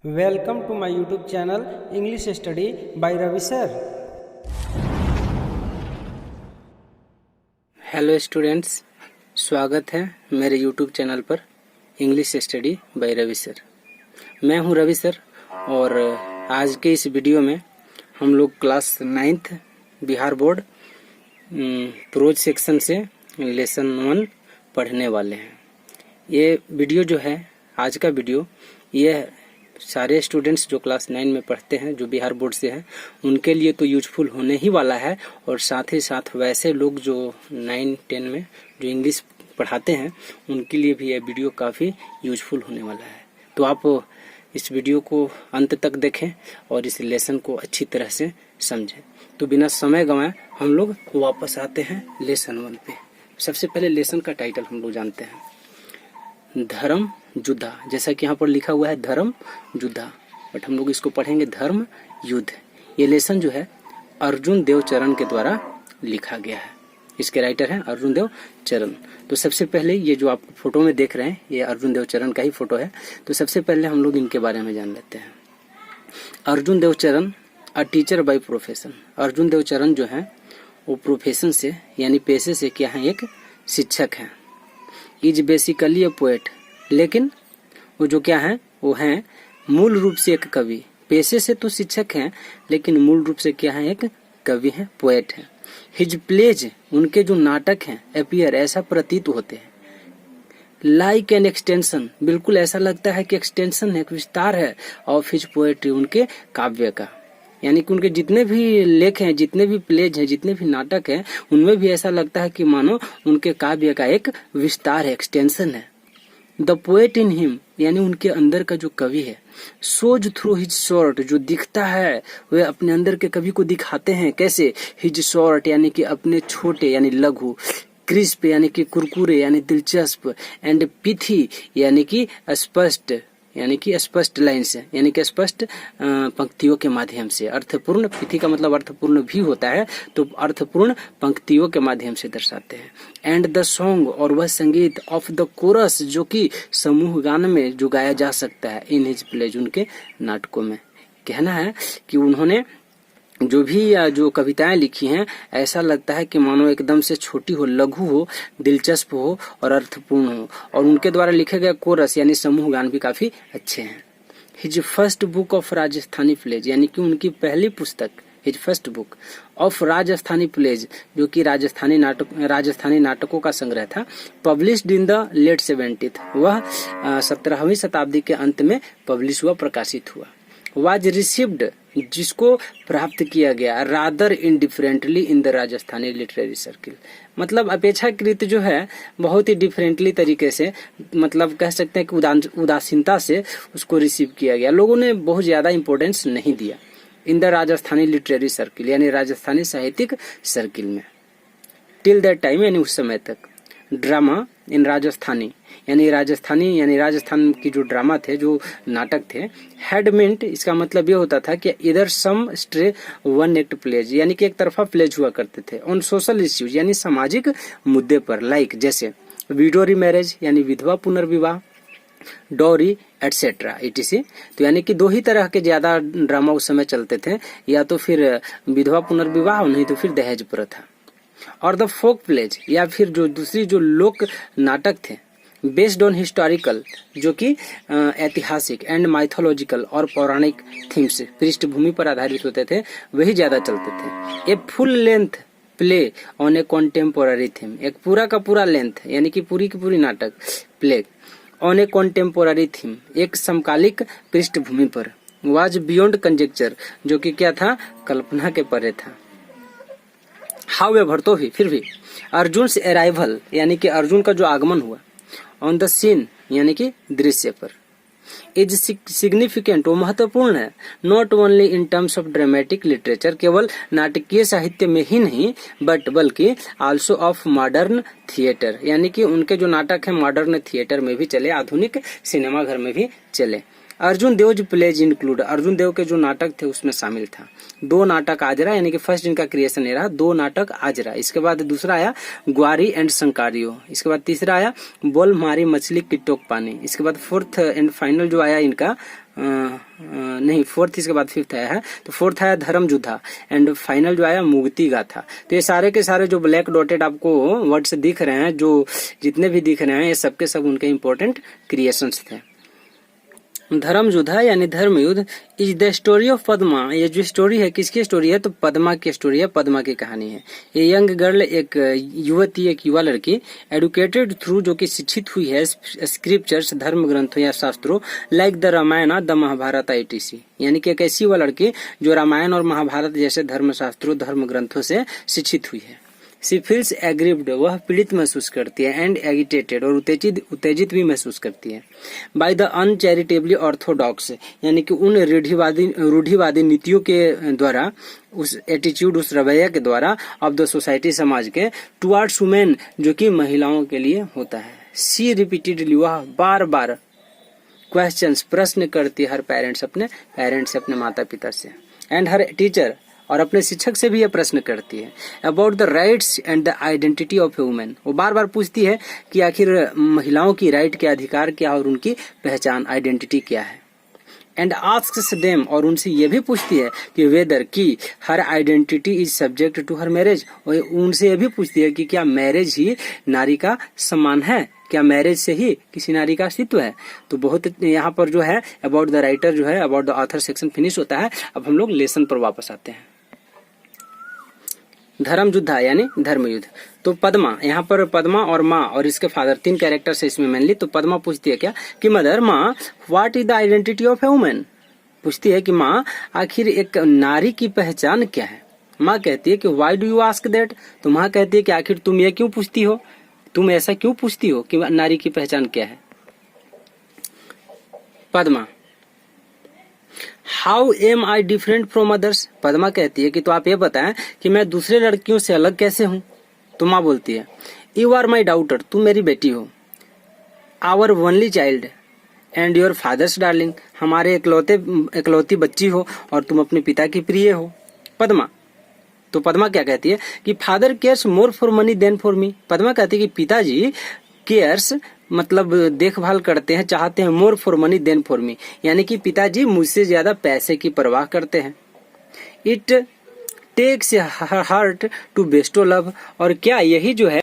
Welcome to my YouTube channel English Study by Ravi sir. Hello students, स्वागत है मेरे YouTube channel पर English study by Ravi sir. मैं हूं रवि सर और आज के इस वीडियो में हम लोग class 9th Bihar board pros section से लेसन 1 पढ़ने वाले हैं। ये वीडियो जो है, आज का वीडियो, ये सारे स्टूडेंट्स जो क्लास 9 में पढ़ते हैं, जो बिहार बोर्ड से हैं, उनके लिए तो यूजफुल होने ही वाला है। और साथ ही साथ वैसे लोग जो 9-10 में जो इंग्लिश पढ़ाते हैं, उनके लिए भी यह वीडियो काफ़ी यूजफुल होने वाला है। तो आप इस वीडियो को अंत तक देखें और इस लेसन को अच्छी तरह से समझें। तो बिना समय गंवाए हम लोग वापस आते हैं लेसन 1 पे। सबसे पहले लेसन का टाइटल हम लोग जानते हैं, धर्म युद्ध। जैसा कि यहाँ पर लिखा हुआ है धर्म युद्ध, बट हम लोग इसको पढ़ेंगे धर्म युद्ध। ये लेसन जो है अर्जुन देव चरण के द्वारा लिखा गया है। इसके राइटर हैं अर्जुन देव चरण। तो सबसे पहले ये जो आप फोटो में देख रहे हैं, ये अर्जुन देव चरण का ही फोटो है। तो सबसे पहले हम लोग इनके बारे में जान लेते हैं। Arjun Dev Charan a teacher by profession. Arjun Dev Charan जो है वो प्रोफेशन से यानी पेशे से क्या है, एक शिक्षक हैं। इज बेसिकली ए पोएट, लेकिन वो जो क्या है, वो है मूल रूप से एक कवि। पेशे से तो शिक्षक हैं, लेकिन मूल रूप से क्या है, एक कवि है, पोएट है। हिज प्लेज, उनके जो नाटक हैं, अपीयर, ऐसा प्रतीत होते हैं, लाइक एन एक्सटेंशन, बिल्कुल ऐसा लगता है कि एक्सटेंशन है, विस्तार है, ऑफ हिज पोएट्री, उनके काव्य का। यानी कि उनके जितने भी लेख हैं, जितने भी प्लेज हैं, जितने भी नाटक हैं, उनमें भी ऐसा लगता है कि मानो उनके काव्य का एक विस्तार है, एक्सटेंशन है। द पोएट इन हिम, यानी उनके अंदर का जो कवि है, सोज थ्रू हिज शॉर्ट, जो दिखता है वे अपने अंदर के कवि को दिखाते हैं। कैसे? हिज शॉर्ट यानी कि अपने छोटे यानी लघु, क्रिस्प यानी कि कुरकुरे यानी दिलचस्प, एंड पिथी यानी कि स्पष्ट, यानी कि स्पष्ट लाइन से, यानी कि स्पष्ट पंक्तियों के माध्यम से। अर्थपूर्ण, पिथी का मतलब अर्थपूर्ण भी होता है, तो अर्थपूर्ण पंक्तियों के माध्यम से दर्शाते हैं। एंड द सॉन्ग, और वह संगीत, ऑफ द कोरस, जो कि समूह गान में जो गाया जा सकता है, इन हिज प्लेज, उनके नाटकों में। कहना है कि उन्होंने जो भी जो कविताएं लिखी हैं, ऐसा लगता है कि मानो एकदम से छोटी हो, लघु हो, दिलचस्प हो और अर्थपूर्ण हो। और उनके द्वारा लिखे गए कोरस यानी समूह गान भी काफी अच्छे हैं। His first book of Rajasthani plays, यानी कि उनकी पहली पुस्तक, his first book of Rajasthani plays, जो कि राजस्थानी नाटकों का संग्रह था, published in the late 70th, वह 17वीं शताब्दी के अंत में पब्लिश हुआ, प्रकाशित हुआ। वाज रिसीव्ड, जिसको प्राप्त किया गया, rather indifferently in the Rajasthani literary circle, मतलब अपेक्षाकृत जो है बहुत ही डिफरेंटली तरीके से, मतलब कह सकते हैं कि उदासीनता से उसको रिसीव किया गया। लोगों ने बहुत ज्यादा इंपॉर्टेंस नहीं दिया। In the Rajasthani literary circle यानी राजस्थानी साहित्यिक सर्किल में। टिल दैट टाइम यानी उस समय तक। ड्रामा इन राजस्थानी यानी राजस्थान की जो ड्रामा थे, जो नाटक थे, हैड मेंट, इसका मतलब ये होता था कि इधर सम स्ट्रे वन एक्ट प्लेज, यानी कि एक तरफा प्लेज हुआ करते थे, ऑन सोशल इश्यूज यानी सामाजिक मुद्दे पर, लाइक जैसे विडो रीमैरेज यानी विधवा पुनर्विवाह, डॉरी एटसेट्रा etc। तो यानी कि दो ही तरह के ज्यादा ड्रामा उस समय चलते थे, या तो फिर विधवा पुनर्विवाह, नहीं तो फिर दहेज प्रथा। और द फोक प्लेज, या फिर जो दूसरी जो लोक नाटक थे, बेस्ड ऑन हिस्टोरिकल, जो कि ऐतिहासिक, एंड माइथोलॉजिकल और पौराणिक थीम्स, पृष्ठभूमि पर आधारित होते थे, वही ज्यादा चलते थे। A full length play on a contemporary theme, एक पूरा का पूरा लेंथ यानी कि पूरी की पूरी नाटक, play on a contemporary theme, एक समकालिक पृष्ठभूमि पर। वाज बियॉन्ड कंजेक्चर, जो कि क्या था, कल्पना के परे था। हाउएवर, तो भी फिर भी, अर्जुन से अराइवल यानी कि अर्जुन का जो आगमन हुआ, ऑन द सीन यानी कि दृश्य पर, इज सिग्निफिकेंट, वो महत्वपूर्ण है, not only in terms of dramatic literature, केवल नाटकीय साहित्य में ही नहीं, बल्कि आल्सो ऑफ मॉडर्न थिएटर, यानी कि उनके जो नाटक है मॉडर्न थिएटर में भी चले, आधुनिक सिनेमा घर में भी चले। अर्जुन देव प्लेज इंक्लूड, अर्जुन देव के जो नाटक थे उसमें शामिल था 2 नाटक आजरा, यानी कि फर्स्ट इनका क्रिएशन ये रहा, 2 नाटक आजरा। इसके बाद दूसरा आया ग्वारी एंड संकारियो। इसके बाद तीसरा आया बोल मारी मछली की टोक पानी। इसके बाद फोर्थ एंड फाइनल जो आया इनका नहीं, फोर्थ इसके बाद फिफ्थ आया है, तो फोर्थ आया धर्म युद्धा, एंड फाइनल जो आया मुक्ति गाथा। तो ये सारे के सारे जो ब्लैक डॉटेड आपको वर्ड्स दिख रहे हैं, जो जितने भी दिख रहे हैं, ये सबके सब उनके इंपॉर्टेंट क्रिएशंस थे। धर्म युद्धा यानी धर्म युद्ध is the story of Padma. ये जो स्टोरी है किसकी स्टोरी है, तो पद्मा की स्टोरी है, पद्मा की कहानी है। ये यंग गर्ल, एक युवती, एक युवा लड़की, एडुकेटेड थ्रू, जो कि शिक्षित हुई है स्क्रिप्चर्स, धर्म ग्रंथों या शास्त्रों, like the Ramayana, the Mahabharata etc। यानी कि एक ऐसी युवा लड़की जो रामायण और महाभारत जैसे धर्म शास्त्रों, धर्म ग्रंथों से शिक्षित हुई है। सी फील्स एग्रीव्ड, वह पीड़ित महसूस करती है, एंड एगिटेटेड, और उत्तेजित भी महसूस करती है, बाय द अनचैरिटेबली ऑर्थोडॉक्स, यानी कि उन रूढ़िवादी नीतियों के द्वारा, उस एटीट्यूड, उस रवैया के द्वारा, ऑफ द सोसाइटी, समाज के, टुवर्ड्स वुमेन, जो कि महिलाओं के लिए होता है। सी रिपीटेडली, वह बार बार क्वेश्चंस, प्रश्न करती है, हर पेरेंट्स, अपने माता पिता से, एंड हर टीचर, और अपने शिक्षक से भी यह प्रश्न करती है, about the rights and the identity of a women. वो बार बार पूछती है कि आखिर महिलाओं की राइट क्या, अधिकार क्या, और उनकी पहचान, आइडेंटिटी क्या है। एंड आस्क्स देम, और उनसे ये भी पूछती है कि वेदर, की her identity is subject to her marriage, और उनसे ये भी पूछती है कि क्या मैरिज ही नारी का सम्मान है, क्या मैरिज से ही किसी नारी का अस्तित्व है। तो बहुत यहाँ पर जो है अबाउट द राइटर जो है, about the author section finish होता है। अब हम लोग लेसन पर वापस आते हैं। धर्म युद्धा यानी धर्म युद्ध। तो पद्मा, यहाँ पर पद्मा और माँ और इसके फादर, तीन कैरेक्टर्स है इसमें मेनली। तो पद्मा पूछती है क्या कि मदर, माँ, what is the identity of a woman. पूछती है कि माँ, आखिर एक नारी की पहचान क्या है। माँ कहती है कि why do you ask that. तो माँ कहती है कि आखिर तुम ये क्यों पूछती हो, तुम ऐसा क्यों पूछती हो कि नारी की पहचान क्या है। Padma, how am I different from others. Padma कहती है कि तो आप ये बताएं कि मैं दूसरे लड़कियों से अलग कैसे हूँ। तो माँ बोलती है, यू आर माई डाउटर, तुम मेरी बेटी हो, our only child and your father's darling, हमारे इकलौती बच्ची हो और तुम अपने पिता की प्रिय हो। पद्मा, तो पद्मा क्या कहती है कि father cares more for money than for me. Padma कहती है कि पिताजी केयर्स मतलब देखभाल करते हैं, चाहते हैं, more for money than for me, यानी कि पिताजी मुझसे ज्यादा पैसे की परवाह करते हैं। It takes heart to bestow love, और क्या यही जो है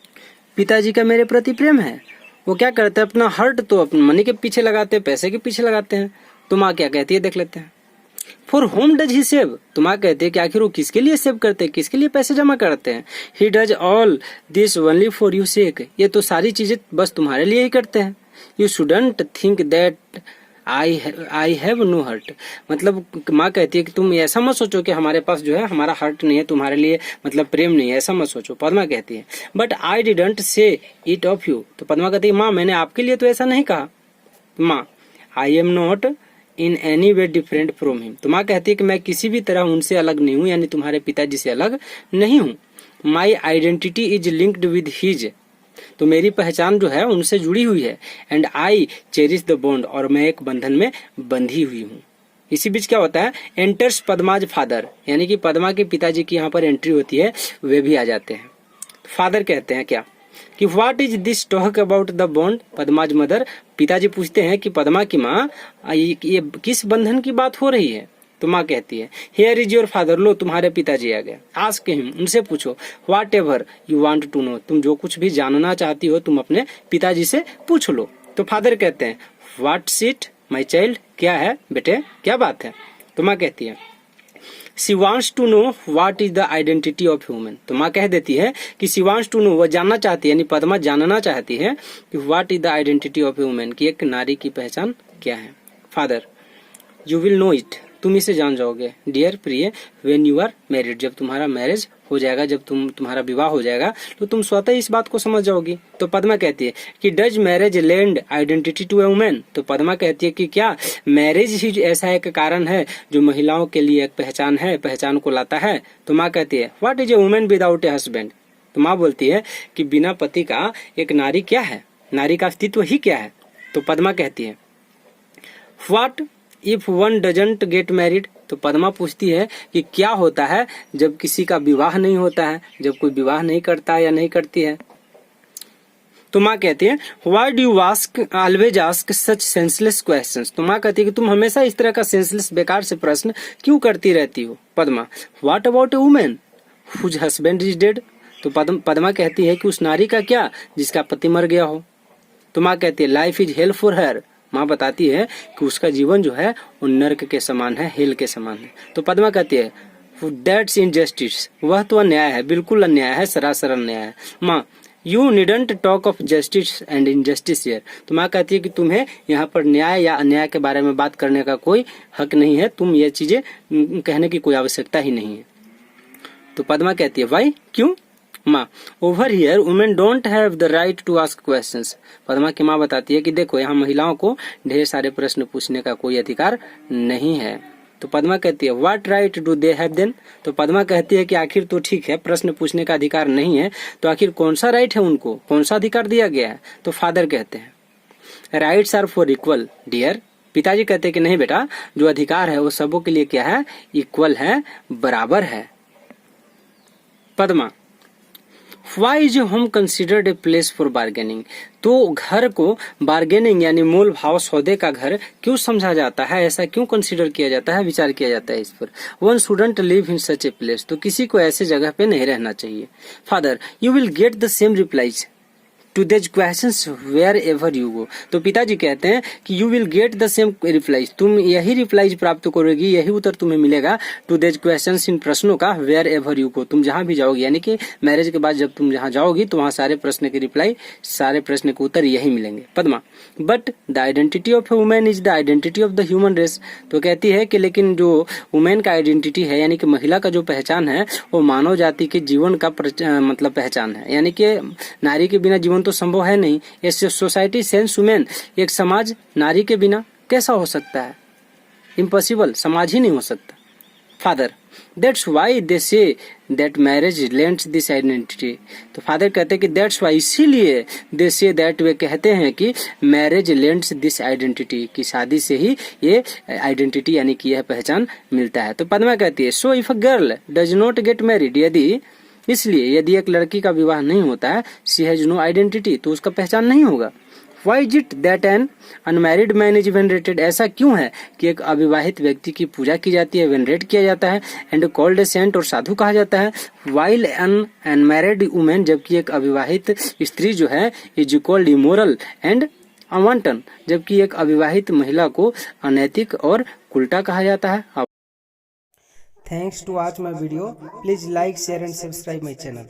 पिताजी का मेरे प्रति प्रेम है। वो क्या करते हैं, अपना हर्ट तो अपने मनी के पीछे लगाते हैं, पैसे के पीछे लगाते हैं। तो माँ क्या कहती है, देख लेते हैं। For home does he save, तो माँ कहती है कि आखिर वो किसके लिए सेव करते हैं, किसके लिए पैसे जमा करते हैं। He does all this only for you sake, ये तो सारी चीजें बस तुम्हारे लिए ही करते हैं। You shouldn't think that I have no hurt, मतलब माँ कहती है कि तुम ऐसा मत सोचो कि हमारे पास जो है हमारा हर्ट नहीं है, तुम्हारे लिए मतलब प्रेम नहीं है, ऐसा मत सोचो। पद्मा कहती है, but I didn't say it of you. तो पद्मा कहती है, माँ, मैंने आपके लिए तो ऐसा नहीं कहा। माँ, I am not in any way different from him. तो माँ कहती है कि मैं किसी भी तरह उनसे अलग नहीं हूँ, यानी तुम्हारे पिताजी से अलग नहीं हूँ। My identity is linked with his, तो मेरी पहचान जो है उनसे जुड़ी हुई है। And I cherish the bond, और मैं एक बंधन में बंधी हुई हूँ। इसी बीच क्या होता है, एंटर्स पद्माज फादर, यानी कि पद्मा के पिताजी की यहाँ पर एंट्री होती है, वे भी आ जाते हैं। फादर कहते हैं क्या कि what is this talk about the bond Padma's mother. पिताजी पूछते हैं कि पद्मा की माँ, ये किस बंधन की बात हो रही है। तो माँ कहती है, हियर इज योर फादर, लो तुम्हारे पिताजी आ गए। आस्क हिम, उनसे पूछो, whatever you want to know, तुम जो कुछ भी जानना चाहती हो तुम अपने पिताजी से पूछ लो। तो फादर कहते हैं, व्हाट्स इट माई चाइल्ड, क्या है बेटे, क्या बात है। तो माँ कहती है, she wants to know what is the identity of human. तो माँ कह देती है कि शी वांट्स टू नो, वह जानना चाहती है, यानी पद्मा जानना चाहती है कि what is the identity of human, कि एक नारी की पहचान क्या है। Father, you will know it, तुम इसे जान जाओगे डियर प्रिय, व्हेन यू आर मैरिड, जब तुम्हारा मैरिज हो जाएगा, जब तुम्हारा विवाह हो जाएगा तो तुम स्वतः इस बात को समझ जाओगी। तो पद्मा कहती है कि does marriage lend identity to a women. तो पद्मा कहती है कि क्या मैरिज ही ऐसा एक कारण है जो महिलाओं के लिए एक पहचान है, पहचान को लाता है। तो माँ कहती है, what is a women without a husband. तो माँ बोलती है कि बिना पति का एक नारी क्या है, नारी का अस्तित्व ही क्या है। तो पद्मा कहती है, what if one doesn't get married. तो पद्मा पूछती है कि क्या होता है जब किसी का विवाह नहीं होता है, जब कोई विवाह नहीं करता है या नहीं करती है। तो माँ कहती है why do you ask always ask such senseless questions. तो माँ कहती है कि तुम हमेशा इस तरह का सेंसलेस बेकार से प्रश्न क्यों करती रहती हो। Padma what about a women whose husband is dead. तो पद्मा कहती है कि उस नारी का क्या जिसका पति मर गया हो। तो माँ कहती है life is hello for her. माँ बताती है कि उसका जीवन जो है वो नर्क के समान है, हेल के समान है। तो पद्मा कहती है दैट्स इनजस्टिस, वह तो अन्याय है, बिल्कुल अन्याय है, सरासर अन्याय है। माँ you needn't talk of justice and injustice here. तो माँ कहती है कि तुम्हें यहाँ पर न्याय या अन्याय के बारे में बात करने का कोई हक नहीं है, तुम ये चीजें कहने की कोई आवश्यकता ही नहीं है। तो पद्मा कहती है वाई, क्यों। माँ over here women don't have the right to ask questions. Padma की माँ बताती है कि देखो यहाँ महिलाओं को ढेर सारे प्रश्न पूछने का कोई अधिकार नहीं है। तो पद्मा कहती है what right do they have then. तो पद्मा कहती है कि आखिर तो ठीक है प्रश्न पूछने का अधिकार नहीं है, तो आखिर कौन सा राइट है उनको, कौन सा अधिकार दिया गया है। तो फादर कहते हैं rights are for equal dear. पिताजी कहते हैं कि नहीं बेटा, जो अधिकार है वो सबों के लिए क्या है, इक्वल है, बराबर है। Padma why is home considered a place for bargaining. तो घर को बार्गेनिंग यानी मोल भाव सौदे का घर क्यों समझा जाता है, ऐसा क्यों कंसिडर किया जाता है, विचार किया जाता है इस पर। One student live in such a place. तो किसी को ऐसे जगह पे नहीं रहना चाहिए। Father you will get the same replies to this questions wherever you go. तो पिताजी कहते हैं कि you will get the same replies, तुम यही रिप्लाईज प्राप्त करोगी, यही उत्तर तुम्हें मिलेगा टू दिस क्वेश्चंस, इन प्रश्नों का, वेयर एवर यू गो, तुम जहां भी जाओगी। यानी कि मैरिज के बाद जब तुम जहां जाओगी तो वहां सारे प्रश्न के रिप्लाई, सारे प्रश्न के उत्तर यही मिलेंगे। Padma but the identity of a women is the identity of the human race. तो कहती है कि लेकिन जो वुमेन का आइडेंटिटी है यानी कि महिला का जो पहचान है वो मानव जाति के जीवन का मतलब पहचान है। यानी कि नारी के बिना जीवन तो संभव है नहीं। ये सोसाइटी सेंस वुमेन, एक समाज नारी के बिना कैसा हो सकता है, इम्पॉसिबल, समाज ही नहीं हो सकता। Father that's why they say that marriage lends this identity. तो फादर कहते हैं कि दैट्स वाई, इसीलिए दे से दैट, वे कहते हैं कि मैरिज लेंट्स दिस आइडेंटिटी, की शादी से ही ये आइडेंटिटी यानी कि यह पहचान मिलता है। तो पद्मा कहती है so if a girl does not get married, यदि इसलिए यदि एक लड़की का विवाह नहीं होता है, शी हैज नो आइडेंटिटी, तो उसका पहचान नहीं होगा। Why is it that an unmarried man is venerated? ऐसा क्यों है कि एक अविवाहित व्यक्ति की पूजा की जाती है, वेनरेट किया जाता है, एंड कॉल्ड ए सेंट, और साधु कहा जाता है। While an unmarried woman, जबकि एक अविवाहित स्त्री जो है, is called immoral and unwanton, जबकि एक अविवाहित महिला को अनैतिक और उल्टा कहा जाता है। Thanks to watch my video. Please like, share and subscribe my channel.